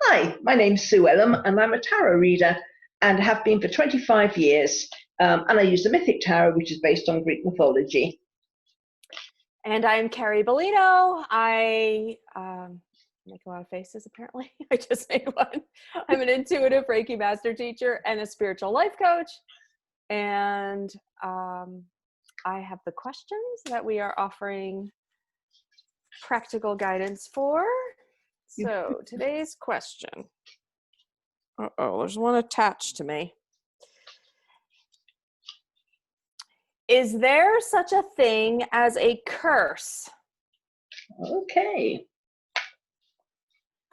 Hi, my name's Sue Ellam, and I'm a tarot reader and have been for 25 years. And I use the Mythic Tarot, which is based on Greek mythology. And I'm Carrie Beleno. I make a lot of faces, apparently. I just made one. I'm an intuitive Reiki master teacher and a spiritual life coach. And I have the questions that we are offering practical guidance for. So today's question. Uh-oh, there's one attached to me. Is there such a thing as a curse? Okay.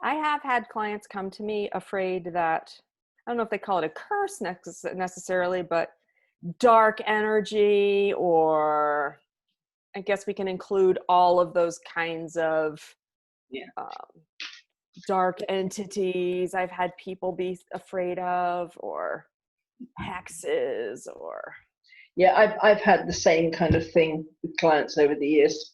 I have had clients come to me afraid that, I don't know if they call it a curse necessarily, but dark energy, or I guess we can include all of those kinds of dark entities I've had people be afraid of, or hexes, or... Yeah, I've had the same kind of thing with clients over the years.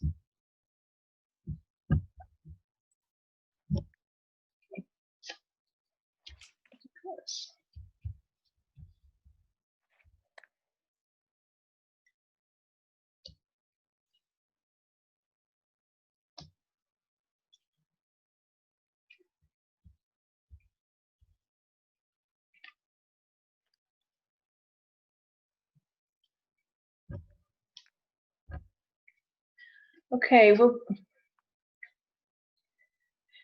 Okay, well,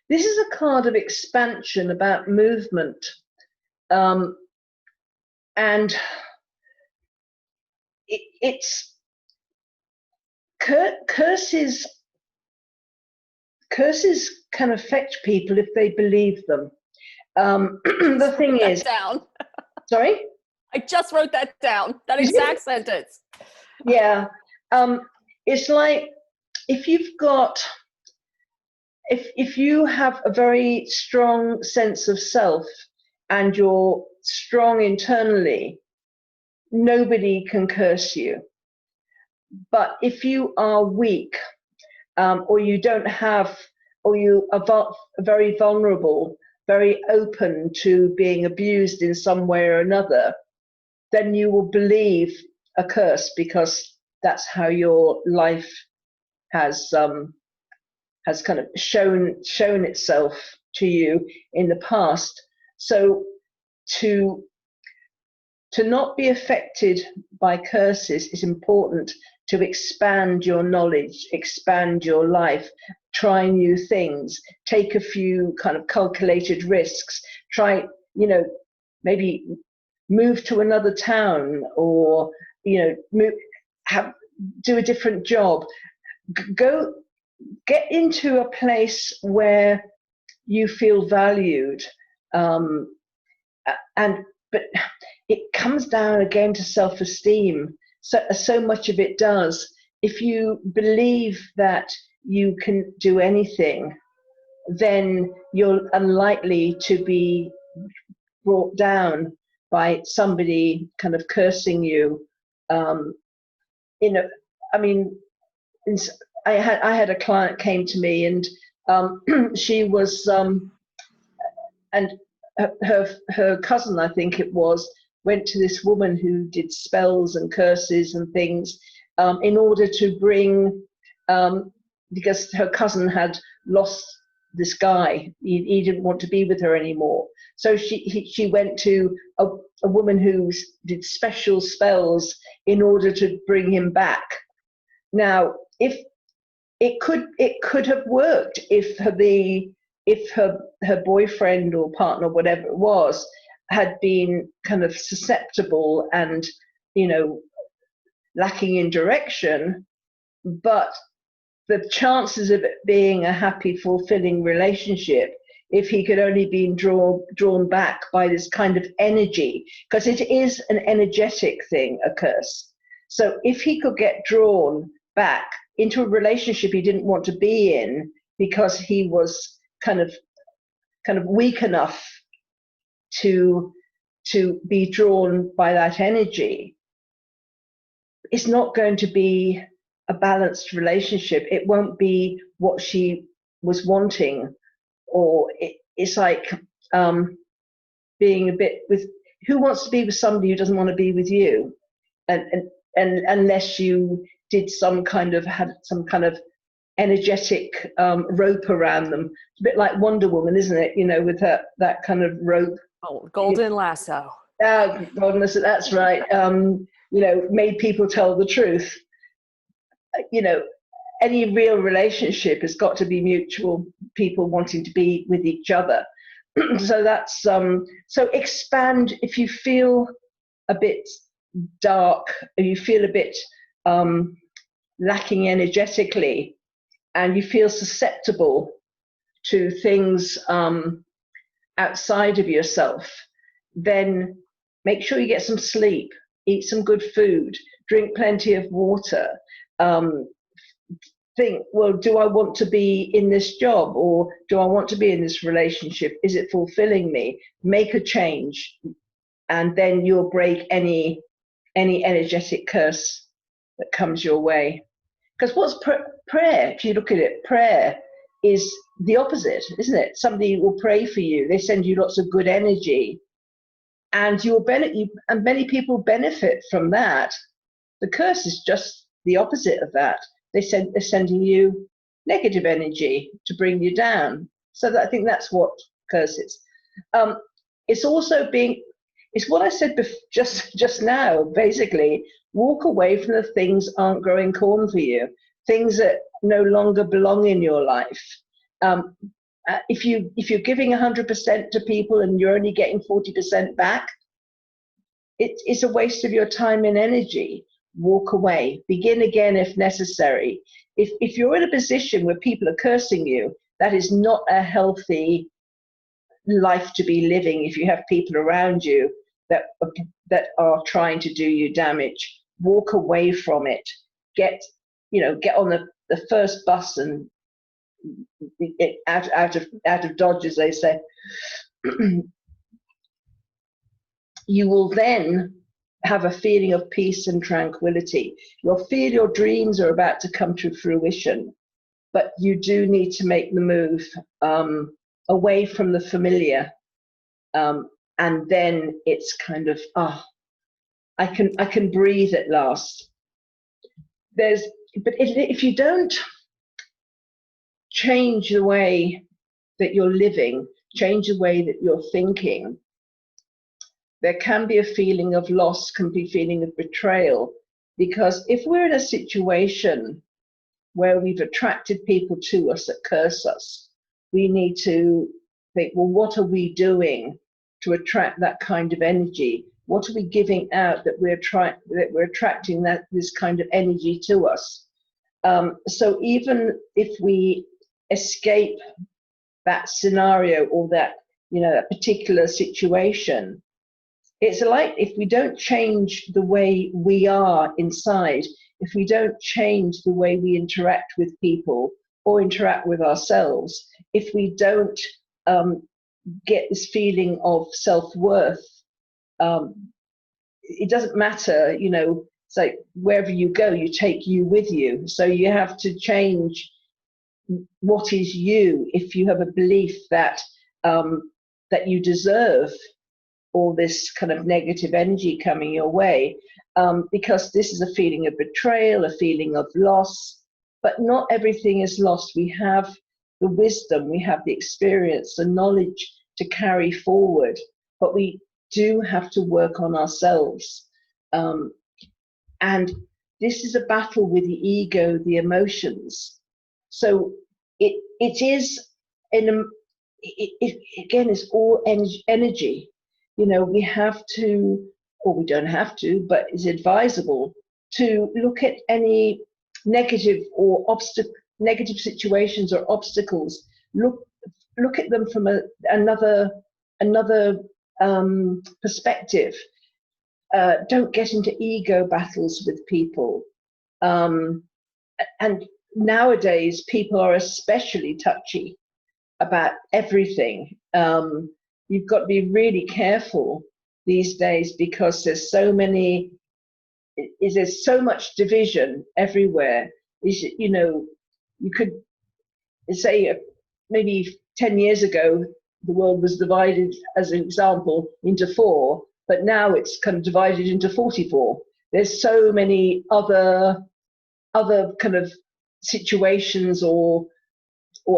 this is a card of expansion about movement. And it's curses can affect people if they believe them. The thing is, down. Sorry? I just wrote that down, that exact sentence. Yeah. It's like if you've got, if you have a very strong sense of self and you're strong internally, nobody can curse you. But if you are weak, or you don't have, or you are very vulnerable, very open to being abused in some way or another, then you will believe a curse because that's how your life has kind of shown itself to you in the past. So to not be affected by curses is important, to expand your knowledge, expand your life, try new things, take a few kind of calculated risks, try, maybe move to another town, or, do a different job. Go get into a place where you feel valued, but it comes down again to self-esteem. So much of it does. If you believe that you can do anything, then you're unlikely to be brought down by somebody kind of cursing you. I mean, I had a client came to me, and she was and her cousin, I think it was, went to this woman who did spells and curses and things in order to bring, because her cousin had lost this guy. He didn't want to be with her anymore. So she went to a woman who did special spells in order to bring him back. Now, if it could have worked if her boyfriend or partner, whatever it was, had been kind of susceptible and, lacking in direction, but the chances of it being a happy, fulfilling relationship, if he could only been drawn back by this kind of energy, because it is an energetic thing, a curse. So if he could get drawn back into a relationship he didn't want to be in because he was kind of weak enough to be drawn by that energy, it's not going to be a balanced relationship. It won't be what she was wanting, or it's like being a bit with, who wants to be with somebody who doesn't want to be with you? And unless you did had some kind of energetic rope around them. It's a bit like Wonder Woman, isn't it? With that kind of rope. Oh, golden lasso. Goodness, that's right. Made people tell the truth. Any real relationship has got to be mutual, people wanting to be with each other. So that's so expand. If you feel a bit dark, or you feel a bit lacking energetically, and you feel susceptible to things outside of yourself, then make sure you get some sleep, eat some good food, drink plenty of water. Think, well, do I want to be in this job, or do I want to be in this relationship? Is it fulfilling me? Make a change, and then you'll break any energetic curse that comes your way. Because what's prayer? If you look at it, prayer is the opposite, isn't it? Somebody will pray for you. They send you lots of good energy, and and many people benefit from that. The curse is just the opposite of that. They're sending you negative energy to bring you down. So I think that's what curse is. It's also it's what I said just now, basically. Walk away from the things aren't growing corn for you, things that no longer belong in your life. If you're giving 100% to people and you're only getting 40% back, it's a waste of your time and energy. Walk away. Begin again if necessary. If you're in a position where people are cursing you, that is not a healthy life to be living. If you have people around you that are trying to do you damage, walk away from it. Get on the first bus and out of Dodge, as they say. You will then have a feeling of peace and tranquility. You'll feel your dreams are about to come to fruition, but you do need to make the move away from the familiar, and then it's kind of I can breathe at last. But if you don't change the way that you're living, change the way that you're thinking, there can be a feeling of loss, can be a feeling of betrayal. Because if we're in a situation where we've attracted people to us that curse us, we need to think, well, what are we doing to attract that kind of energy? What are we giving out that we're attracting this kind of energy to us? So even if we escape that scenario or that particular situation, it's like if we don't change the way we are inside, if we don't change the way we interact with people or interact with ourselves, if we don't get this feeling of self-worth, it doesn't matter, it's like wherever you go, you take you with you. So you have to change what is you. If you have a belief that you deserve all this kind of negative energy coming your way, because this is a feeling of betrayal, a feeling of loss. But not everything is lost. We have the wisdom, we have the experience, the knowledge to carry forward, but we do have to work on ourselves. And this is a battle with the ego, the emotions. So it is, again, it's all energy. We have to, or we don't have to, but it's advisable to look at any negative or negative situations or obstacles. Look at them from another perspective. Don't get into ego battles with people. And nowadays, people are especially touchy about everything. You've got to be really careful these days because there's so much division everywhere. You could say maybe 10 years ago, the world was divided, as an example, into 4, but now it's kind of divided into 44. There's so many other kind of situations or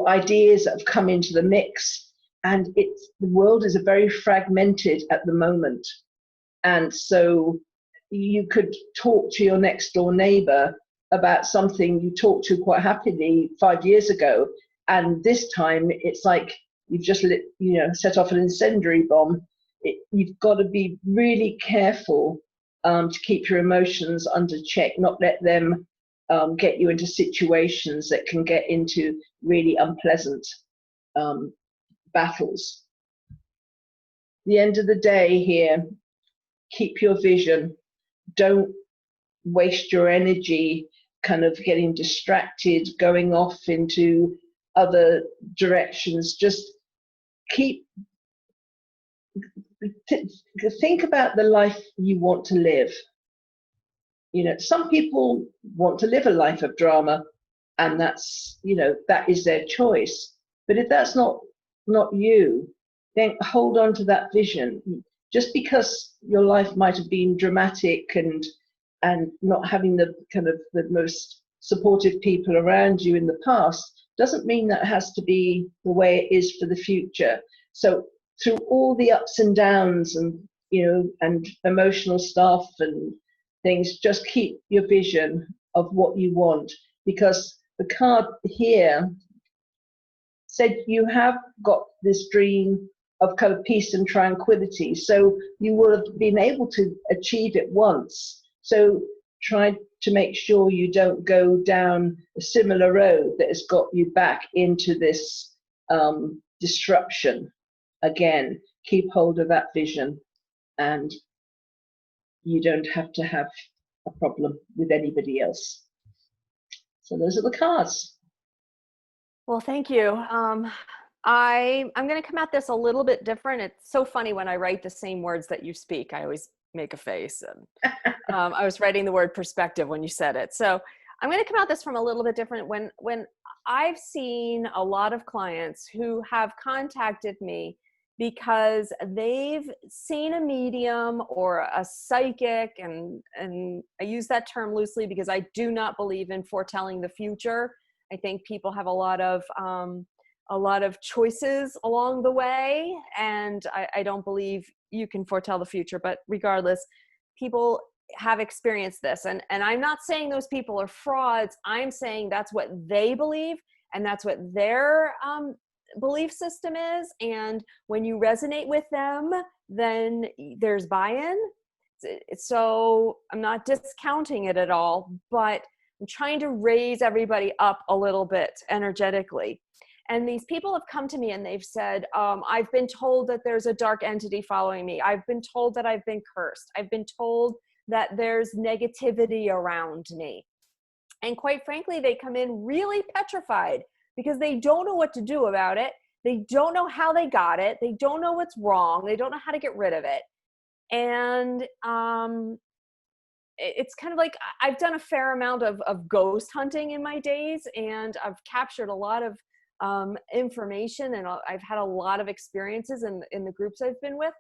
ideas that have come into the mix, and the world is very fragmented at the moment. And so you could talk to your next door neighbor about something you talked to quite happily 5 years ago, and this time it's like you've just set off an incendiary bomb. You've got to be really careful to keep your emotions under check, not let them get you into situations that can get into really unpleasant battles. The end of the day here, keep your vision. Don't waste your energy kind of getting distracted, going off into other directions. Just think about the life you want to live. Some people want to live a life of drama, and that's, that is their choice. But if that's not you, then hold on to that vision. Just because your life might have been dramatic and not having the kind of the most supportive people around you in the past doesn't mean that has to be the way it is for the future. So through all the ups and downs and and emotional stuff and things, just keep your vision of what you want, because the card here said you have got this dream of kind of peace and tranquility, so you will have been able to achieve it once. So try to make sure you don't go down a similar road that has got you back into this disruption again. Keep hold of that vision, and you don't have to have a problem with anybody else. So those are the cards. Well, thank you. I'm going to come at this a little bit different. It's so funny when I write the same words that you speak, I always make a face. And I was writing the word perspective when you said it. So I'm going to come at this from a little bit different. When I've seen a lot of clients who have contacted me because they've seen a medium or a psychic, and I use that term loosely because I do not believe in foretelling the future. I think people have a lot of choices along the way, and I don't believe you can foretell the future. But regardless, people have experienced this, and I'm not saying those people are frauds. I'm saying that's what they believe, and that's what their belief system is. And when you resonate with them, then there's buy-in. So I'm not discounting it at all, but I'm trying to raise everybody up a little bit energetically. And these people have come to me and they've said, I've been told that there's a dark entity following me. I've been told that I've been cursed. I've been told that there's negativity around me. And quite frankly, they come in really petrified because they don't know what to do about it. They don't know how they got it. They don't know what's wrong. They don't know how to get rid of it. And it's kind of like I've done a fair amount of ghost hunting in my days, and I've captured a lot of information, and I've had a lot of experiences in the groups I've been with,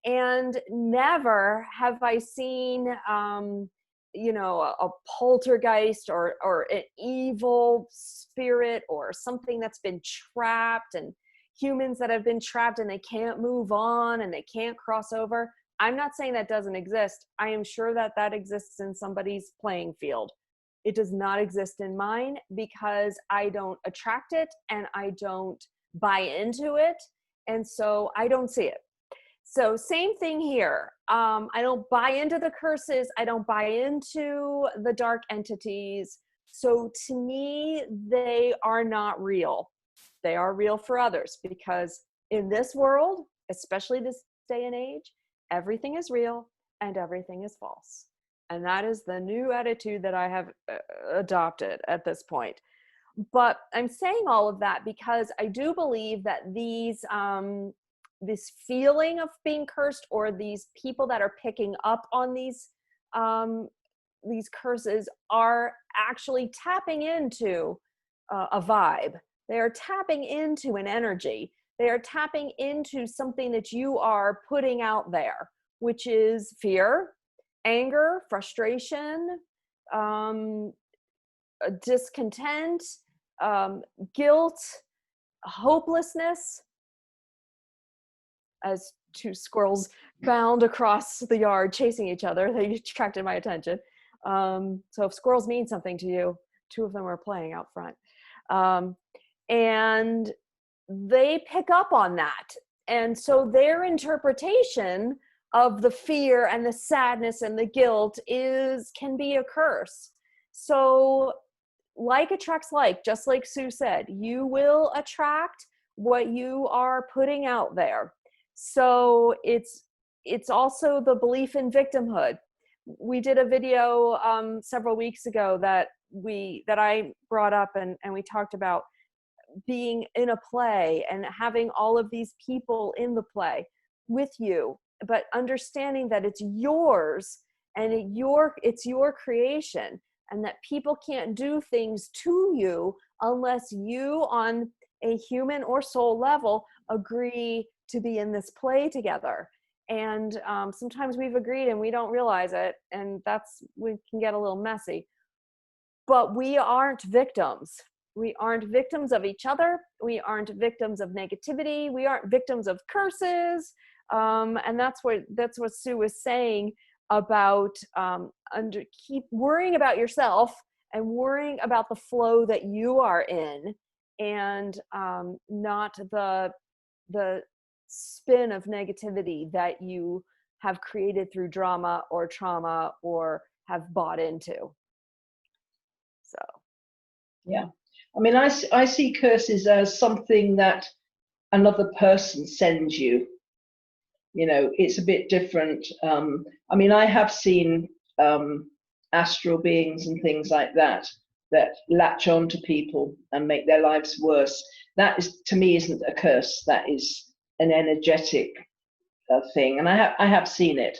and never have I seen a poltergeist or an evil spirit or something that's been trapped, and humans that have been trapped and they can't move on and they can't cross over. I'm not saying that doesn't exist. I am sure that that exists in somebody's playing field. It does not exist in mine because I don't attract it and I don't buy into it. And so I don't see it. So same thing here. I don't buy into the curses. I don't buy into the dark entities. So to me, they are not real. They are real for others, because in this world, especially this day and age, everything is real and everything is false. And that is the new attitude that I have adopted at this point. But I'm saying all of that because I do believe that this feeling of being cursed, or these people that are picking up on these curses, are actually tapping into a vibe. They are tapping into an energy. They are tapping into something that you are putting out there, which is fear, anger, frustration, discontent, guilt, hopelessness, as two squirrels bound across the yard chasing each other. They attracted my attention. So if squirrels mean something to you, two of them are playing out front. And they pick up on that. And so their interpretation of the fear and the sadness and the guilt can be a curse. So like attracts like, just like Sue said, you will attract what you are putting out there. So it's also the belief in victimhood. We did a video several weeks ago that I brought up, and we talked about being in a play and having all of these people in the play with you, but understanding that it's yours and it's your creation, and that people can't do things to you unless you, on a human or soul level, agree to be in this play together. And sometimes we've agreed and we don't realize it, and we can get a little messy. But we aren't victims. We aren't victims of each other. We aren't victims of negativity. We aren't victims of curses. And that's what Sue was saying about keep worrying about yourself and worrying about the flow that you are in, and not the spin of negativity that you have created through drama or trauma or have bought into. So, yeah. I mean, I see curses as something that another person sends you. You know, it's a bit different. I mean, I have seen astral beings and things like that latch on to people and make their lives worse. That is, to me, isn't a curse. That is an energetic thing, and I have seen it.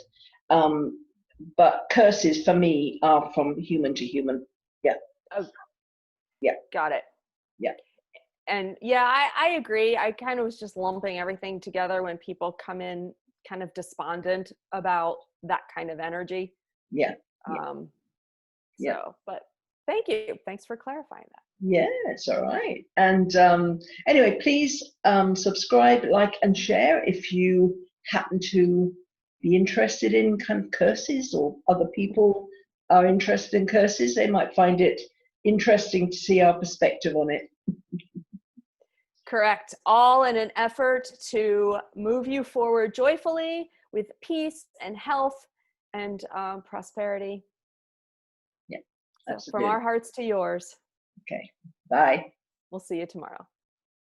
But curses for me are from human to human. Yeah. oh, Yeah. Got it. Yeah. And yeah, I agree. I kind of was just lumping everything together when people come in kind of despondent about that kind of energy. Yeah. But thank you. Thanks for clarifying that. Yeah, it's all right. And anyway, please subscribe, like, and share if you happen to be interested in kind of curses, or other people are interested in curses. They might find it interesting to see our perspective on it. Correct. All in an effort to move you forward joyfully with peace and health and prosperity. Yeah. So from our hearts to yours. Okay. Bye. We'll see you tomorrow.